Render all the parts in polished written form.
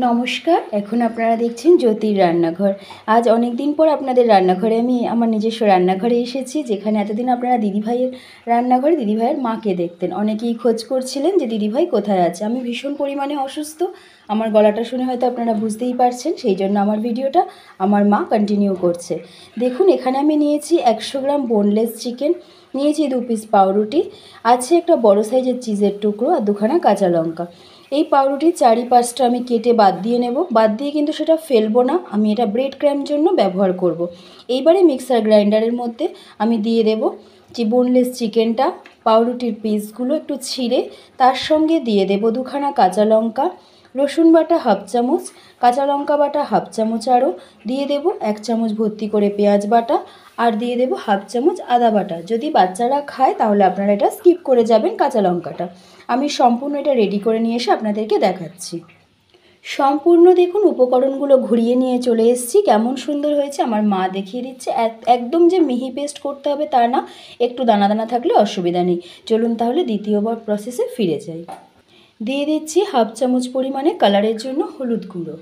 নমস্কার। এখন আপনারা দেখছেন জ্যোতির রান্নাঘর। আজ অনেক দিন পর আপনাদের রান্নাঘরে আমি আমার নিজস্ব রান্নাঘরে এসেছি, যেখানে এতদিন আপনারা দিদিভাইয়ের রান্নাঘরে দিদিভাইয়ের মাকে দেখতেন। অনেকেই খোঁজ করছিলেন যে দিদিভাই কোথায় আছে। আমি ভীষণ পরিমাণে অসুস্থ, আমার গলাটা শুনে হয়তো আপনারা বুঝতেই পারছেন, সেই জন্য আমার ভিডিওটা আমার মা কন্টিনিউ করছে। দেখুন, এখানে আমি নিয়েছি 100 গ্রাম বোনলেস চিকেন, নিয়েছি 2 পিস পাউরুটি, আছে একটা বড় সাইজের চিজের টুকরো আর 2খানা কাঁচা লঙ্কা। এই পাউরুটির চারিপাশটা আমি কেটে বাদ দিয়ে নেব। বাদ দিয়ে কিন্তু সেটা ফেলবো না, আমি এটা ব্রেড ক্রাম্ব জন্য ব্যবহার করব। এইবারে মিক্সার গ্রাইন্ডারের মধ্যে আমি দিয়ে দেব যে বোনলেস চিকেনটা, পাউরুটির পিসগুলো একটু ছিঁড়ে তার সঙ্গে দিয়ে দেব 2খানা কাঁচা লঙ্কা, রসুন বাটা হাফ চামচ, কাঁচা লঙ্কা বাটা হাফ চামচ, আরও দিয়ে দেব 1 চামচ ভর্তি করে পেঁয়াজ বাটা, আর দিয়ে দেব হাফ চামচ আদা বাটা। যদি বাচ্চারা খায় তাহলে আপনারা এটা স্কিপ করে যাবেন কাঁচা লঙ্কাটা। আমি সম্পূর্ণ এটা রেডি করে নিয়ে এসে আপনাদেরকে দেখাচ্ছি। সম্পূর্ণ দেখুন উপকরণগুলো ঘুরিয়ে নিয়ে চলে এসেছি। কেমন সুন্দর হয়েছে আমার মা দেখিয়ে দিচ্ছে। একদম যে মিহি পেস্ট করতে হবে তা না, একটু দানা দানা থাকলে অসুবিধা নেই। চলুন তাহলে দ্বিতীয়বার প্রসেসে ফিরে যাই। দিয়ে দিচ্ছি হাফ চামচ পরিমাণে কালারের জন্য হলুদ গুঁড়ো,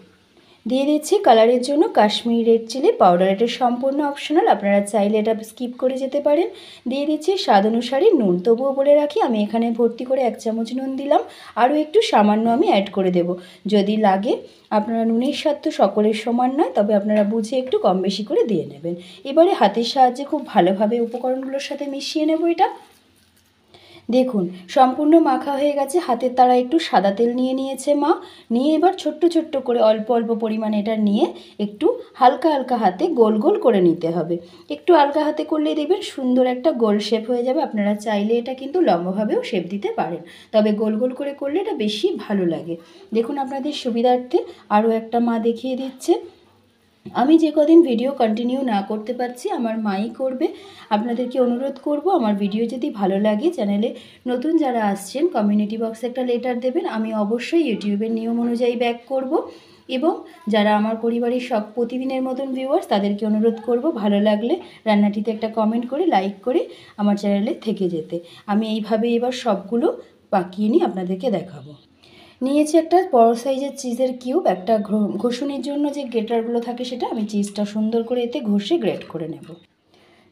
দিয়ে দিচ্ছি কালারের জন্য কাশ্মীরি রেড চিলি পাউডার। এটা সম্পূর্ণ অপশনাল, আপনারা চাইলে এটা স্কিপ করে যেতে পারেন। দিয়ে দিচ্ছি স্বাদ অনুসারে নুন। তবুও বলে রাখি, আমি এখানে ভর্তি করে 1 চামচ নুন দিলাম, আরও একটু সামান্য আমি অ্যাড করে দেব যদি লাগে। আপনারা নুনের স্বাদ তো সকলের সমান নয়, তবে আপনারা বুঝে একটু কম বেশি করে দিয়ে নেবেন। এবারে হাতের সাহায্যে খুব ভালোভাবে উপকরণগুলোর সাথে মিশিয়ে নেব এটা। দেখুন সম্পূর্ণ মাখা হয়ে গেছে। হাতের তারা একটু সাদা তেল নিয়ে নিয়েছে মা, নিয়ে এবার ছোট্ট ছোট্ট করে অল্প অল্প পরিমাণে এটা নিয়ে একটু হালকা হালকা হাতে গোল গোল করে নিতে হবে। একটু হালকা হাতে করলেই দেখবেন সুন্দর একটা গোল শেপ হয়ে যাবে। আপনারা চাইলে এটা কিন্তু লম্বাভাবেও শেপ দিতে পারেন, তবে গোল গোল করে করলে এটা বেশি ভালো লাগে। দেখুন আপনাদের সুবিধার্থে আরও একটা মা দেখিয়ে দিচ্ছে। আমি যে কদিন ভিডিও কন্টিনিউ না করতে পারছি আমার মাই করবে। আপনাদেরকে অনুরোধ করব, আমার ভিডিও যদি ভালো লাগে চ্যানেলে নতুন যারা আসছেন কমিউনিটি বক্সে একটা লেটার দেবেন, আমি অবশ্যই ইউটিউবের নিয়ম অনুযায়ী ব্যাক করব। এবং যারা আমার পরিবারের সব প্রতিদিনের মতন ভিউয়ার্স, তাদেরকে অনুরোধ করব ভালো লাগলে রান্নাটিতে একটা কমেন্ট করে লাইক করে আমার চ্যানেলে থেকে যেতে। আমি এইভাবে এবার সবগুলো পাকিয়ে নিয়ে আপনাদেরকে দেখাবো। নিয়েছি একটা বড় সাইজের চিজের কিউব, একটা ঘষুনির জন্য যে গ্রেটারগুলো থাকে সেটা, আমি চিজটা সুন্দর করে এতে ঘষে গ্রেট করে নেব।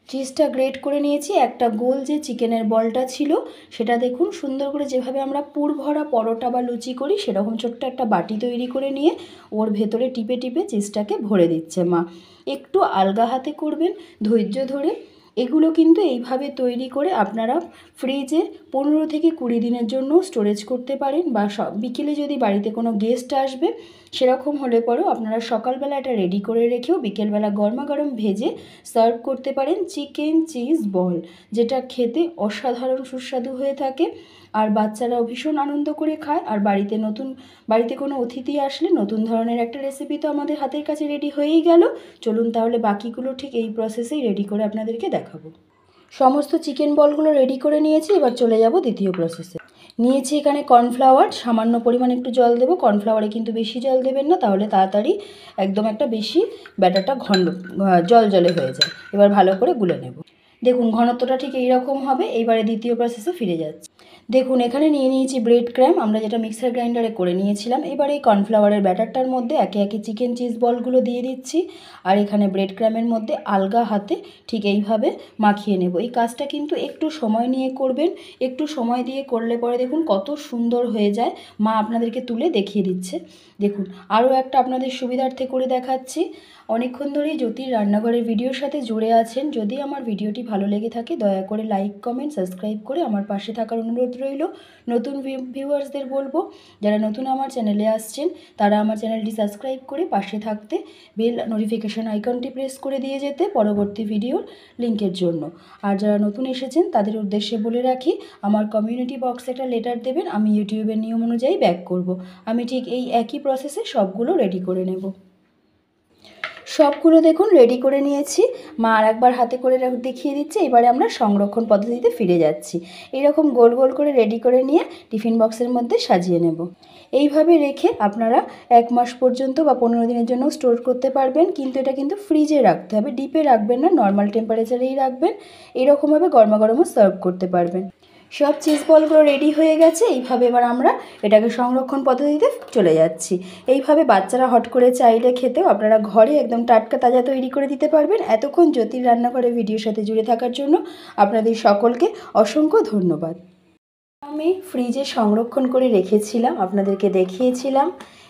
চিজটা গ্রেট করে নিয়েছি। একটা গোল যে চিকেনের বলটা ছিল সেটা দেখুন সুন্দর করে, যেভাবে আমরা পুর ভরা পরোটা বা লুচি করি সেরকম ছোট্ট একটা বাটি তৈরি করে নিয়ে ওর ভেতরে টিপে টিপে চিজটাকে ভরে দিচ্ছে মা। একটু আলগা হাতে করবেন, ধৈর্য ধরে। এগুলো কিন্তু এইভাবে তৈরি করে আপনারা ফ্রিজে 15 থেকে 20 দিনের জন্য স্টোরেজ করতে পারেন, বা বিকেলে যদি বাড়িতে কোনো গেস্ট আসবে সেরকম হলে পরেও আপনারা সকালবেলা এটা রেডি করে রেখেও বিকেলবেলা গরমাগরম ভেজে সার্ভ করতে পারেন। চিকেন চিজ বল, যেটা খেতে অসাধারণ সুস্বাদু হয়ে থাকে, আর বাচ্চারাও ভীষণ আনন্দ করে খায়। আর বাড়িতে কোনো অতিথি আসলে নতুন ধরনের একটা রেসিপি তো আমাদের হাতের কাছে রেডি হয়েই গেল। চলুন তাহলে বাকিগুলো ঠিক এই প্রসেসেই রেডি করে আপনাদেরকে দেখাবো। সমস্ত চিকেন বলগুলো রেডি করে নিয়েছি, এবার চলে যাব দ্বিতীয় প্রসেসে। নিয়েছি এখানে কর্নফ্লাওয়ার, সামান্য পরিমাণে একটু জল দেবো। কর্নফ্লাওয়ারে কিন্তু বেশি জল দেবেন না, তাহলে তাড়াতাড়ি একদম একটা বেশি ব্যাটারটা জল জলে হয়ে যায়। এবার ভালো করে গুলে নেব। দেখুন ঘনত্বটা ঠিক এইরকম হবে। এইবারে দ্বিতীয় প্রসেসে ফিরে যাচ্ছি। দেখুন এখানে নিয়ে নিয়েছি ব্রেড ক্রাম্ব, আমরা যেটা মিক্সার গ্রাইন্ডারে করে নিয়েছিলাম। এবার এই কর্নফ্লাওয়ারের ব্যাটারটার মধ্যে একে একে চিকেন চিজ বলগুলো দিয়ে দিচ্ছি, আর এখানে ব্রেড ক্রাম্বের মধ্যে আলগা হাতে ঠিক এইভাবে মাখিয়ে নেব। এই কাজটা কিন্তু একটু সময় নিয়ে করবেন, একটু সময় দিয়ে করলে পরে দেখুন কত সুন্দর হয়ে যায়। মা আপনাদেরকে তুলে দেখিয়ে দিচ্ছে। দেখুন আরও একটা আপনাদের সুবিধার্থে করে দেখাচ্ছি। অনেকক্ষণ ধরেই জ্যোতির রান্নাঘরের ভিডিওর সাথে জুড়ে আছেন। যদি আমার ভিডিওটি ভালো লেগে থাকে দয়া করে লাইক কমেন্ট সাবস্ক্রাইব করে আমার পাশে থাকার অনুরোধ রইল। নতুন ভিউয়ার্সদের বলবো, যারা নতুন আমার চ্যানেলে আসছেন তারা আমার চ্যানেলটি সাবস্ক্রাইব করে পাশে থাকতে, বেল নোটিফিকেশান আইকনটি প্রেস করে দিয়ে যেতে পরবর্তী ভিডিওর লিঙ্কের জন্য। আর যারা নতুন এসেছেন তাদের উদ্দেশ্যে বলে রাখি, আমার কমিউনিটি বক্সে একটা লেটার দেবেন, আমি ইউটিউবের নিয়ম অনুযায়ী ব্যাক করব। আমি ঠিক এই একই প্রসেসে সবগুলো রেডি করে নেব। সবগুলো দেখুন রেডি করে নিয়েছি। মা আর একবার হাতে করে দেখিয়ে দিচ্ছে। এবারে আমরা সংরক্ষণ পদ্ধতিতে ফিরে যাচ্ছি। এরকম গোল গোল করে রেডি করে নিয়ে টিফিন বক্সের মধ্যে সাজিয়ে নেব। এইভাবে রেখে আপনারা 1 মাস পর্যন্ত বা 15 দিনের জন্য স্টোর করতে পারবেন। কিন্তু এটা কিন্তু ফ্রিজে রাখতে হবে, ডিপে রাখবেন না, নর্মাল টেম্পারেচারেই রাখবেন। এরকমভাবে গরমাগরমও সার্ভ করতে পারবেন। সব চিজ বলগুলো রেডি হয়ে গেছে। এইভাবে এবার আমরা এটাকে সংরক্ষণ পদ্ধতিতে চলে যাচ্ছি। এইভাবে বাচ্চারা হট করে চাইলে খেতেও আপনারা ঘরে একদম টাটকা তাজা তৈরি করে দিতে পারবেন। এতক্ষণ জ্যোতির রান্নাঘরে ভিডিওর সাথে জুড়ে থাকার জন্য আপনাদের সকলকে অসংখ্য ধন্যবাদ। আমি ফ্রিজে সংরক্ষণ করে রেখেছিলাম, আপনাদেরকে দেখিয়েছিলাম।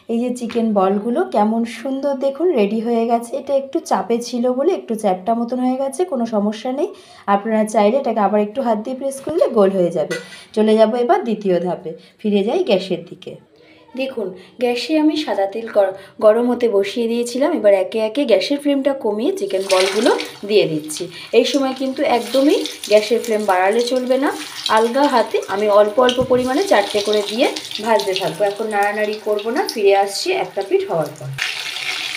এই যে চিকেন বলগুলো কেমন সুন্দর দেখুন রেডি হয়ে গেছে। এটা একটু চাপে ছিল বলে একটু চ্যাপটা মতন হয়ে গেছে, কোনো সমস্যা নেই। আপনারা চাইলে এটাকে আবার একটু হাত দিয়ে প্রেস করলে গোল হয়ে যাবে। চলে যাব এবার দ্বিতীয় ধাপে, ফিরে যাই গ্যাসের দিকে। দেখুন গ্যাসে আমি সাদা তেল গরম হতে বসিয়ে দিয়েছিলাম। এবার একে একে গ্যাসের ফ্লেমটা কমিয়ে চিকেন বলগুলো দিয়ে দিচ্ছি। এই সময় কিন্তু একদমই গ্যাসের ফ্লেম বাড়ালে চলবে না। আলগা হাতে আমি অল্প অল্প পরিমাণে 4টে করে দিয়ে ভাজতে থাকবো। এখন নাড়ানাড়ি করব না, ফিরে আসছি একটা পিঠ হওয়ার পর।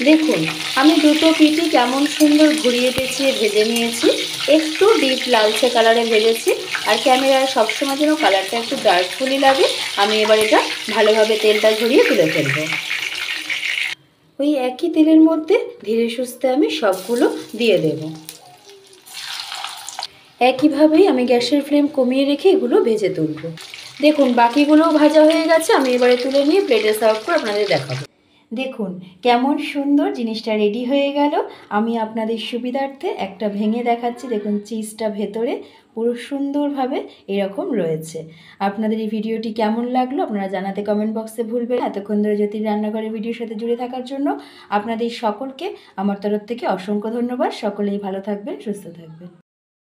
দেখুন আমি দুটো পিঠই কেমন সুন্দর ঘুরিয়ে পেঁচিয়ে ভেজে নিয়েছি। একটু ডিপ লালচে কালারে ভেজেছি। আর ক্যামেরায় সবসময় যেন কালারটা একটু ডার্কফুলি লাগে। আমি এবার এটা ভালোভাবে তেলটা ঝরিয়ে তুলে ফেলবো। ওই একই তেলের মধ্যে ধীরে সুস্থে আমি সবগুলো দিয়ে দেব। একইভাবেই আমি গ্যাসের ফ্লেম কমিয়ে রেখে এগুলো ভেজে তুলব। দেখুন বাকিগুলোও ভাজা হয়ে গেছে। আমি এবারে তুলে নিয়ে প্লেটে সার্ভ করে আপনাদের দেখাবো। দেখুন কেমন সুন্দর জিনিসটা রেডি হয়ে গেল। আমি আপনাদের সুবিধার্থে একটা ভেঙে দেখাচ্ছি। দেখুন চিজটা ভেতরে পুরো সুন্দরভাবে এরকম রয়েছে। আপনাদের এই ভিডিওটি কেমন লাগলো আপনারা জানাতে কমেন্ট বক্সে ভুলবেন। এতক্ষণ ধরে জ্যোতির রান্নাঘরের ভিডিওর সাথে জুড়ে থাকার জন্য আপনাদের সকলকে আমার তরফ থেকে অসংখ্য ধন্যবাদ। সকলেই ভালো থাকবেন, সুস্থ থাকবেন।